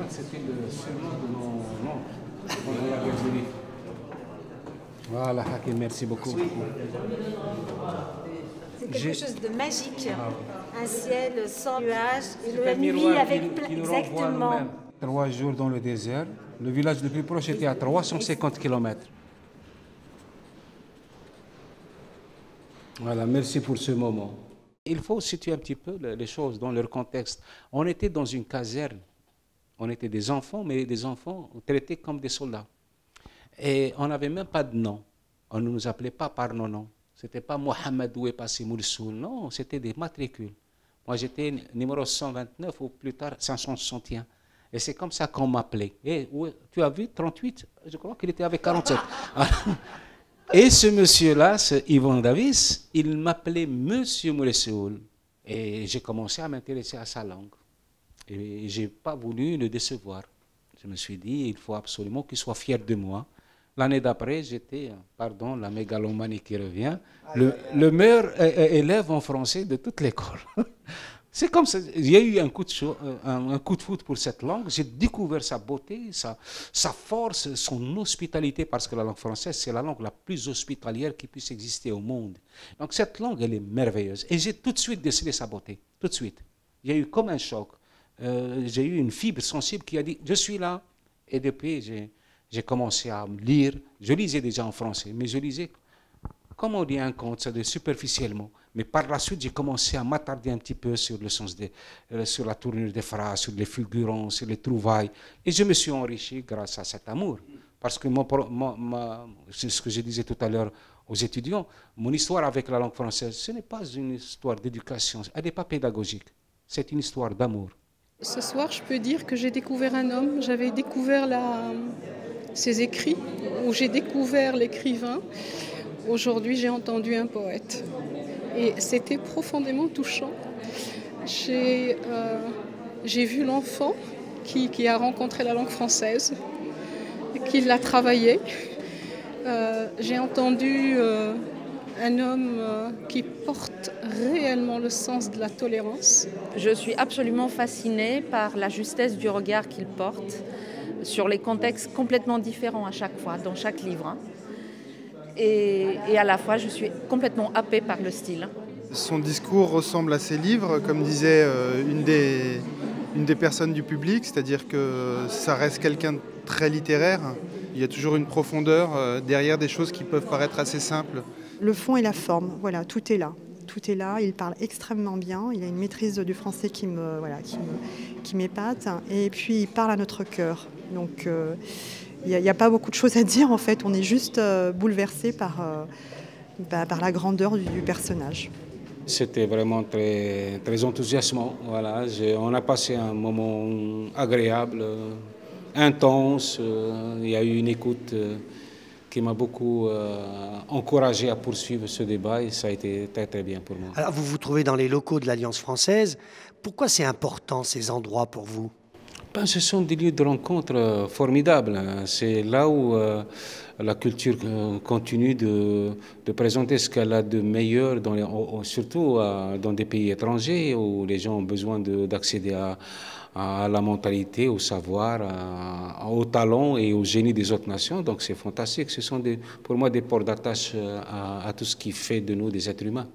C'était le surnom de mon nom pendant la bergerie. Voilà, Hakim, merci beaucoup. C'est quelque chose de magique, un ciel sans nuages, et la nuit avec plein... Exactement. 3 jours dans le désert. Le village le plus proche était à 350 km. Voilà, merci pour ce moment. Il faut situer un petit peu les choses dans leur contexte. On était dans une caserne. On était des enfants, mais des enfants traités comme des soldats. Et on n'avait même pas de nom. On ne nous appelait pas par nos noms. Ce n'était pas Mohamed ou Passé Moulsoul. Non, c'était des matricules. Moi, j'étais numéro 129 ou plus tard 561. Et c'est comme ça qu'on m'appelait. Et tu as vu 38? Je crois qu'il était avec 47. Et ce monsieur-là, ce Yvon Davis, il m'appelait Monsieur Moulsoul. Et j'ai commencé à m'intéresser à sa langue. Et je n'ai pas voulu le décevoir. Je me suis dit, il faut absolument qu'il soit fier de moi. L'année d'après, j'étais, pardon, la mégalomanie qui revient, le meilleur élève en français de toute l'école. C'est comme ça. Il y a eu un coup de foudre pour cette langue. J'ai découvert sa beauté, sa force, son hospitalité, parce que la langue française, c'est la langue la plus hospitalière qui puisse exister au monde. Donc cette langue, elle est merveilleuse. Et j'ai tout de suite décelé sa beauté, tout de suite. Il y a eu comme un choc. J'ai eu une fibre sensible qui a dit, je suis là. Et depuis, j'ai commencé à lire. Je lisais déjà en français, mais je lisais, comme on dit un conte, c'est superficiellement. Mais par la suite, j'ai commencé à m'attarder un petit peu sur le sens sur la tournure des phrases, sur les fulgurances, sur les trouvailles. Et je me suis enrichi grâce à cet amour. Parce que c'est ce que je disais tout à l'heure aux étudiants, mon histoire avec la langue française, ce n'est pas une histoire d'éducation, elle n'est pas pédagogique. C'est une histoire d'amour. Ce soir, je peux dire que j'ai découvert un homme. J'avais découvert ses écrits, où j'ai découvert l'écrivain. Aujourd'hui, j'ai entendu un poète. Et c'était profondément touchant. J'ai vu l'enfant qui a rencontré la langue française, qui l'a travaillée. J'ai entendu un homme qui porte réellement le sens de la tolérance. Je suis absolument fascinée par la justesse du regard qu'il porte sur les contextes complètement différents à chaque fois, dans chaque livre. Et à la fois, je suis complètement happée par le style. Son discours ressemble à ses livres, comme disait une des personnes du public, c'est-à-dire que ça reste quelqu'un de très littéraire. Il y a toujours une profondeur derrière des choses qui peuvent paraître assez simples. Le fond et la forme, voilà, tout est là. Tout est là, il parle extrêmement bien, il a une maîtrise du français qui m'épate. Et puis il parle à notre cœur. Donc il n'y a pas beaucoup de choses à dire en fait, on est juste bouleversé par la grandeur du personnage. C'était vraiment très, très enthousiasmant. Voilà. On a passé un moment agréable, intense. Il y a eu une écoute qui m'a beaucoup encouragé à poursuivre ce débat et ça a été très très bien pour moi. Alors vous vous trouvez dans les locaux de l'Alliance française. Pourquoi c'est important ces endroits pour vous ? Ce sont des lieux de rencontre formidables. C'est là où la culture continue de présenter ce qu'elle a de meilleur, surtout dans des pays étrangers où les gens ont besoin d'accéder à la mentalité, au savoir, au talent et au génie des autres nations. Donc c'est fantastique. Ce sont pour moi des ports d'attache à tout ce qui fait de nous des êtres humains.